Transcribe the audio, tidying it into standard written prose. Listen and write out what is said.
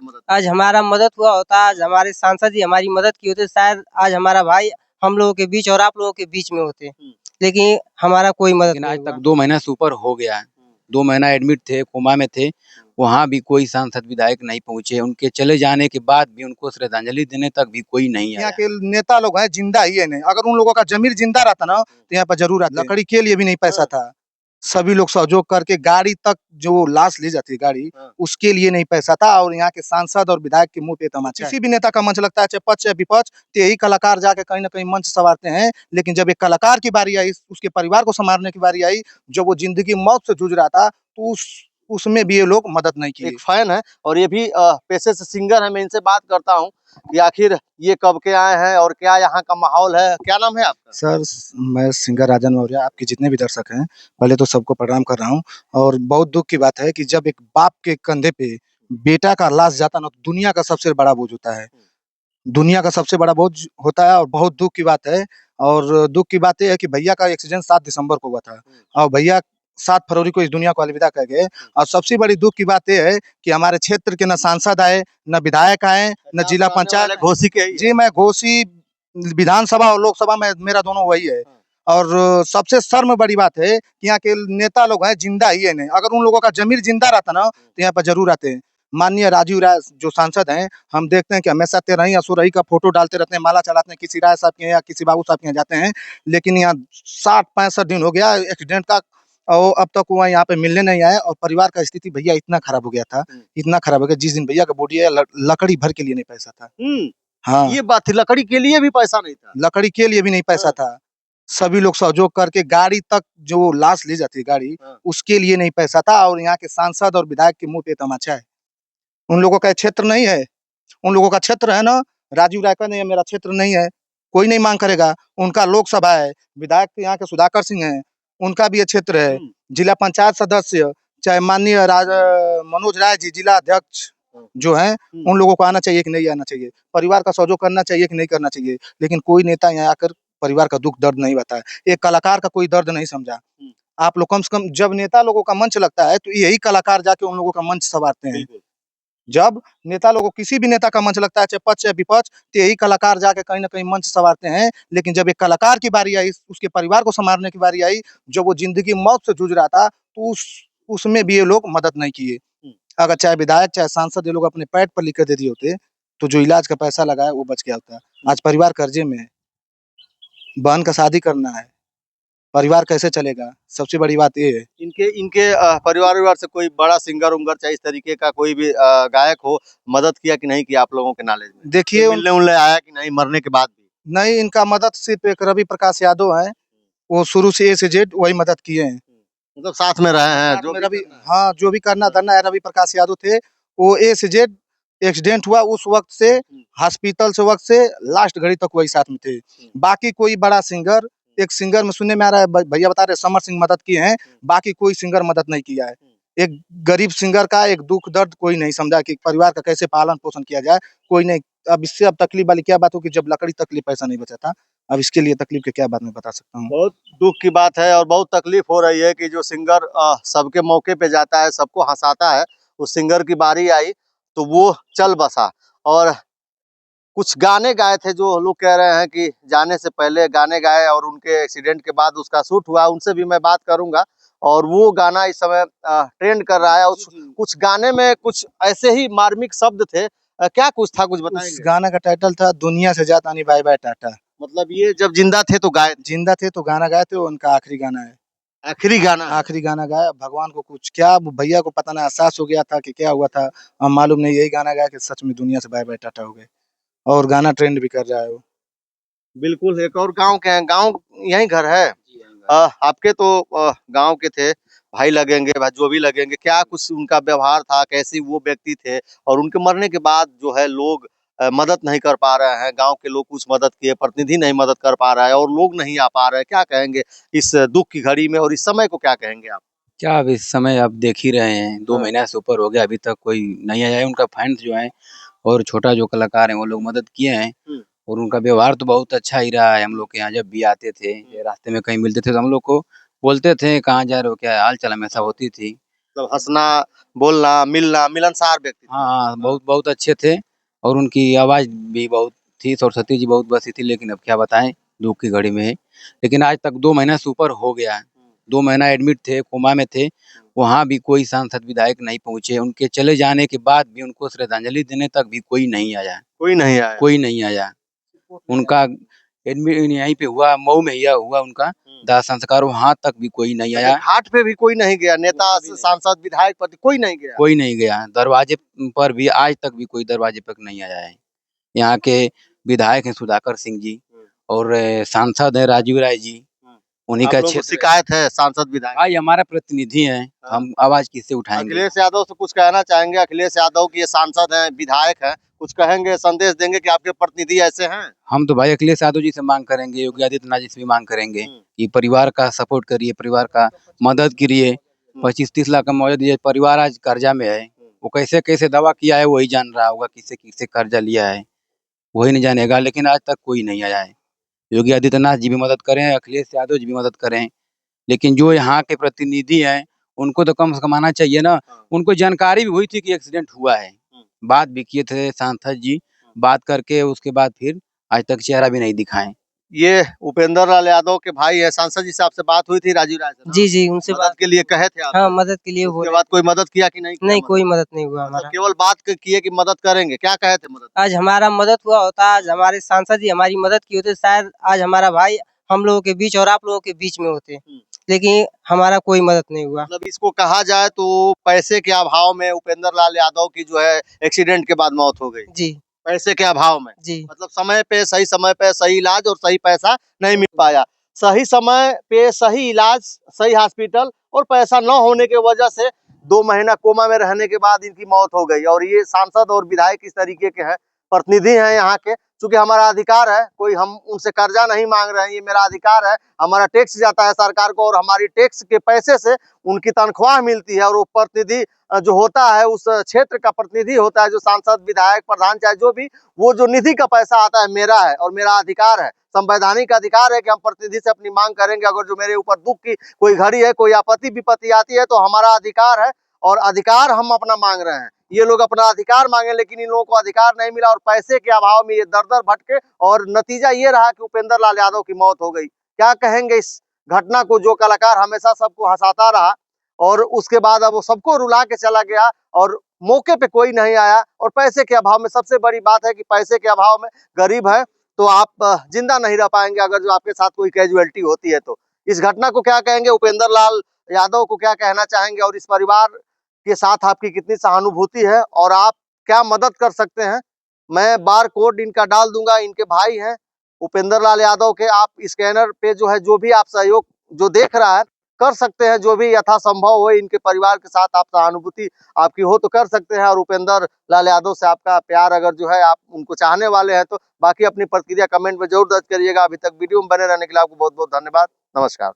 मदद? आज हमारा मदद हुआ होता, आज हमारे सांसद जी हमारी मदद की होते, शायद आज हमारा भाई हम लोगों के बीच और आप लोगों के बीच में होते, लेकिन हमारा कोई मदद लेकिन नहीं आज हुआ। तक 2 महीना से ऊपर हो गया है। 2 महीना एडमिट थे, कोमा में थे। वहाँ भी कोई सांसद विधायक नहीं पहुंचे। उनके चले जाने के बाद भी उनको श्रद्धांजलि देने तक भी कोई नहीं यहाँ आया। के नेता लोग हैं जिंदा ही है नहीं, अगर उन लोगों का जमीर जिंदा रहता ना तो यहाँ पर जरूर आते। लकड़ी के लिए भी नहीं पैसा था, सभी लोग सहयोग करके गाड़ी तक जो लाश ले जाती है गाड़ी उसके लिए नहीं पैसा था। और यहाँ के सांसद और विधायक के मुंह पे तमाचा। किसी भी नेता का मंच लगता है, चाहे पक्ष या विपक्ष, तो यही कलाकार जाके कहीं ना कहीं मंच संवारते हैं। लेकिन जब एक कलाकार की बारी आई, उसके परिवार को संभालने की बारी आई, जब वो जिंदगी मौत से जूझ रहा था, तो उसमें भी ये लोग मदद नहीं किए। एक फैन है और ये भी पेशे से सिंगर है। मैं इनसे बात करता हूँ कि आखिर ये कब के आए हैं और क्या यहाँ का माहौल है। क्या नाम है आपका? सर, मैं सिंगर राजन मौर्य, आपके जितने भी दर्शक हैं, पहले तो सबको प्रणाम कर रहा हूँ। और बहुत दुख की बात है कि जब एक बाप के कंधे पे बेटा का लाश जाता ना, तो दुनिया का सबसे बड़ा बोझ होता है। दुनिया का सबसे बड़ा बोझ होता है और बहुत दुख की बात है। और दुख की बात यह है कि भैया का एक्सीडेंट 7 दिसंबर को हुआ था और भैया 7 फरवरी को इस दुनिया को अलविदा कर गए। और सबसे बड़ी दुख की बात यह है कि हमारे क्षेत्र के न सांसद आए, न विधायक आए, न जिला पंचायत। घोसी के जी, मैं घोसी विधानसभा और लोकसभा में मेरा दोनों वही है। और सबसे शर्म बड़ी बात है कि यहाँ के नेता लोग हैं जिंदा ही है नहीं, अगर उन लोगों का जमीर जिंदा रहता ना तो यहाँ पर जरूर आते। माननीय राजीव राय जो सांसद हैं, हम देखते हैं कि हमेशा 13 ही असुरही का फोटो डालते रहते हैं, माला चलाते हैं, किसी राय साहब के यहाँ या किसी बाबू साहब के यहाँ जाते हैं। लेकिन यहाँ 60-65 दिन हो गया एक्सीडेंट का और अब तक वो यहाँ पे मिलने नहीं आए। और परिवार का स्थिति भैया इतना खराब हो गया था, इतना खराब हो गया, जिस दिन भैया का बॉडी है लकड़ी भर के लिए नहीं पैसा था। हाँ, ये बात थी, लकड़ी के लिए भी पैसा नहीं था। लकड़ी के लिए भी नहीं पैसा था। सभी लोग सहयोग करके गाड़ी तक जो लाश ले जाती है गाड़ी, उसके लिए नहीं पैसा था। और यहाँ के सांसद और विधायक के मुंह पे तमाचा है। उन लोगों का क्षेत्र नहीं है, उन लोगों का क्षेत्र है ना, राजीव राय का नहीं है, मेरा क्षेत्र नहीं है, कोई नहीं मांग करेगा। उनका लोकसभा है, विधायक यहाँ के सुधाकर सिंह हैं, उनका भी ये क्षेत्र है। जिला पंचायत सदस्य चाहे माननीय मनोज राय जी जिला अध्यक्ष जो हैं, उन लोगों को आना चाहिए कि नहीं आना चाहिए, परिवार का सहयोग करना चाहिए कि नहीं करना चाहिए। लेकिन कोई नेता यहाँ आकर परिवार का दुख दर्द नहीं बताया, एक कलाकार का कोई दर्द नहीं समझा। आप लोग कम से कम, जब नेता लोगों का मंच लगता है तो यही कलाकार जाके उन लोगों का मंच संवारते हैं। जब नेता लोगों, किसी भी नेता का मंच लगता है, चाहे पक्ष या विपक्ष, तो यही कलाकार जाके कहीं ना कहीं मंच संवारते हैं। लेकिन जब एक कलाकार की बारी आई, उसके परिवार को संभालने की बारी आई, जब वो जिंदगी मौत से जूझ रहा था, तो उसमें भी ये लोग मदद नहीं किए। अगर चाहे विधायक चाहे सांसद ये लोग अपने पैड पर लिख कर दे दिए होते, तो जो इलाज का पैसा लगा है वो बच गया होता। आज परिवार कर्जे में है, बहन का शादी करना है, परिवार कैसे चलेगा? सबसे बड़ी बात ये है। इनके परिवार से कोई बड़ा सिंगर उंगर चाहे इस तरीके का कोई भी गायक हो, मदद किया कि नहीं किया आप लोगों के नॉलेज में? देखिए, मिलने उलने आया कि नहीं मरने के बाद भी? नहीं, इनका मदद सिर्फ एक रवि प्रकाश यादव है, वो शुरू से A से Z वही मदद किए हैं, मतलब साथ में रहे हैं जो रवि। हाँ, जो भी करना धरना है, रवि प्रकाश यादव थे, वो A से Z एक्सीडेंट हुआ उस वक्त से, हॉस्पिटल से वक्त से लास्ट घड़ी तक वही साथ में थे। बाकी कोई बड़ा सिंगर, एक सिंगर में सुनने में आ रहा है भैया बता रहे समर सिंह मदद किए हैं, बाकी कोई सिंगर मदद नहीं किया है। एक गरीब सिंगर का एक दुख दर्द कोई नहीं समझा कि परिवार का कैसे पालन पोषण किया जाए, कोई नहीं। अब इससे अब तकलीफ वाली क्या बात हो कि जब लकड़ी तकलीफ पैसा नहीं बचा था, अब इसके लिए तकलीफ की क्या बात मैं बता सकता हूँ। बहुत दुख की बात है और बहुत तकलीफ हो रही है कि जो सिंगर सबके मौके पे जाता है, सबको हंसाता है, उस सिंगर की बारी आई तो वो चल बसा। और कुछ गाने गाए थे, जो लोग कह रहे हैं कि जाने से पहले गाने गाए और उनके एक्सीडेंट के बाद उसका शूट हुआ, उनसे भी मैं बात करूंगा। और वो गाना इस समय ट्रेंड कर रहा है। कुछ गाने में कुछ ऐसे ही मार्मिक शब्द थे, क्या कुछ था, कुछ बताएंगे? उस गाना का टाइटल था दुनिया से जाता नहीं बाय बाय टाटा। मतलब ये जब जिंदा थे तो गाए? जिंदा थे तो गाना गाए थे, उनका आखिरी गाना है। आखिरी गाना? आखिरी गाना गाया। भगवान को कुछ क्या, भैया को पता नहीं एहसास हो गया था कि क्या हुआ था, हम मालूम नहीं, यही गाना गाया कि सच में दुनिया से बाय बाय टाटा हो गए। और गाना ट्रेंड भी कर रहा है वो। बिल्कुल। एक और गांव के हैं, गांव यही घर है आपके तो गांव के थे, भाई लगेंगे, जो भी लगेंगे, क्या कुछ उनका व्यवहार था, कैसे वो व्यक्ति थे और उनके मरने के बाद जो है लोग मदद नहीं कर पा रहे हैं, गांव के लोग कुछ मदद किए, प्रतिनिधि नहीं मदद कर पा रहा है और लोग नहीं आ पा रहे हैं, क्या कहेंगे इस दुख की घड़ी में और इस समय को क्या कहेंगे आप? क्या अब इस समय आप देख ही रहे हैं, 2 महीना से ऊपर हो गया, अभी तक कोई नहीं आया है। उनका फैंस जो है और छोटा जो कलाकार है वो लोग मदद किए हैं और उनका व्यवहार तो बहुत अच्छा ही रहा है। हम लोग के यहाँ जब भी आते थे, रास्ते में कहीं मिलते थे तो हम लोग को बोलते थे कहाँ जा रहे हो, क्या हाल चाल हमेशा होती थी। मतलब हंसना, बोलना, मिलना, मिलनसार व्यक्ति थे। हाँ, बहुत बहुत अच्छे थे और उनकी आवाज़ भी बहुत थी, सरस्वती जी बहुत बसी थी, लेकिन अब क्या बताएँ, दुःख की घड़ी में है। लेकिन आज तक 2 महीना से ऊपर हो गया है, 2 महीना एडमिट थे, कोमा में थे, वहाँ भी कोई सांसद विधायक नहीं पहुँचे। उनके चले जाने के बाद भी उनको श्रद्धांजलि देने तक भी कोई नहीं आया, कोई नहीं आया। कोई नहीं आया। उनका एडमिट यहीं पे हुआ, मऊ में ही हुआ उनका दाह संस्कार, वहाँ तक भी कोई नहीं अच्छा, आया, घाट पे भी कोई नहीं गया, नेता, वहाँ भी नहीं। सांसद, विधायक पति कोई नहीं गया। कोई नहीं गया। दरवाजे पर भी आज तक भी कोई दरवाजे तक नहीं आया है। यहाँ के विधायक हैं सुधाकर सिंह जी और सांसद हैं राजीव राय जी, उन्हीं आप का लोगों को क्षेत्र है। शिकायत है सांसद विधायक? भाई हमारा प्रतिनिधि हैं, हम आवाज़ किससे उठाएँगे? अखिलेश यादव से कुछ कहना चाहेंगे? अखिलेश यादव की ये सांसद हैं, विधायक हैं, कुछ कहेंगे, संदेश देंगे कि आपके प्रतिनिधि ऐसे हैं? हम तो भाई अखिलेश यादव जी से माँग करेंगे, योगी आदित्यनाथ जी से भी माँग करेंगे कि परिवार का सपोर्ट करिए, परिवार का मदद करिए। 25-30 लाख का मुआवजा दीजिए। परिवार आज कर्जा में है, वो कैसे-कैसे दवा किया है वही जान रहा होगा, किससे-किससे कर्जा लिया है, वही नहीं जानेगा, लेकिन आज तक कोई नहीं आया है। योगी आदित्यनाथ जी भी मदद करें, अखिलेश यादव जी भी मदद करें, लेकिन जो यहाँ के प्रतिनिधि हैं, उनको तो कम से कम आना चाहिए ना। उनको जानकारी भी हुई थी कि एक्सीडेंट हुआ है, बात भी किए थे सांसद जी, बात करके उसके बाद फिर आज तक चेहरा भी नहीं दिखाएँ। ये उपेंद्र लाल यादव के भाई है, सांसद जी से आपसे बात हुई थी राजीव राय से ना? जी, उनसे मदद बात के लिए कहे थे आप? हाँ, मदद के लिए उसके बोले। बाद कोई मदद किया कि नहीं किया नहीं, मदद? कोई मदद नहीं हुआ मतलब हमारा। केवल बात किए कि मदद करेंगे, क्या कहे थे मदद? आज हमारा मदद हुआ होता, आज हमारे सांसद जी हमारी मदद की होते, शायद आज हमारा भाई हम लोगों के बीच और आप लोगों के बीच में होते। लेकिन हमारा कोई मदद नहीं हुआ। मतलब इसको कहा जाए तो पैसे के अभाव में उपेंद्र लाल यादव की जो है एक्सीडेंट के बाद मौत हो गई, जी, पैसे के अभाव में। जी, मतलब समय पे सही इलाज और सही पैसा नहीं मिल पाया। सही समय पे सही इलाज, सही हॉस्पिटल और पैसा न होने की वजह से 2 महीना कोमा में रहने के बाद इनकी मौत हो गई। और ये सांसद और विधायक इस तरीके के हैं, प्रतिनिधि हैं यहाँ के। चूंकि हमारा अधिकार है, कोई हम उनसे कर्जा नहीं मांग रहे हैं, ये मेरा अधिकार है, हमारा टैक्स जाता है सरकार को और हमारी टैक्स के पैसे से उनकी तनख्वाह मिलती है। और वो प्रतिनिधि जो होता है, उस क्षेत्र का प्रतिनिधि होता है, जो सांसद, विधायक, प्रधान, चाहे जो भी, वो जो निधि का पैसा आता है मेरा है और मेरा अधिकार है, संवैधानिक अधिकार है कि हम प्रतिनिधि से अपनी मांग करेंगे। अगर जो मेरे ऊपर दुख की कोई घड़ी है, कोई आपत्ति विपत्ति आती है, तो हमारा अधिकार है और अधिकार हम अपना मांग रहे हैं। ये लोग अपना अधिकार मांगे, लेकिन इन लोगों को अधिकार नहीं मिला और पैसे के अभाव में ये दर-दर भटके और नतीजा ये रहा कि उपेंद्र लाल यादव की मौत हो गई। क्या कहेंगे इस घटना को? जो कलाकार हमेशा सबको हंसाता रहा और उसके बाद अब वो सबको रुला के चला गया और मौके पे कोई नहीं आया। और पैसे के अभाव में, सबसे बड़ी बात है कि पैसे के अभाव में गरीब है तो आप जिंदा नहीं रह पाएंगे अगर जो आपके साथ कोई कैजुअलिटी होती है तो। इस घटना को क्या कहेंगे? उपेंद्र लाल यादव को क्या कहना चाहेंगे और इस परिवार के साथ आपकी कितनी सहानुभूति है और आप क्या मदद कर सकते हैं? मैं बार कोड इनका डाल दूंगा, इनके भाई हैं उपेंद्र लाल यादव के। आप स्कैनर पे जो है, जो भी आप सहयोग जो देख रहा है, कर सकते हैं, जो भी यथासंभव हो इनके परिवार के साथ आप सहानुभूति आपकी हो तो कर सकते हैं। और उपेंद्र लाल यादव से आपका प्यार अगर जो है, आप उनको चाहने वाले हैं, तो बाकी अपनी प्रतिक्रिया कमेंट में जरूर दर्ज करिएगा। अभी तक वीडियो में बने रहने के लिए आपको बहुत बहुत धन्यवाद। नमस्कार।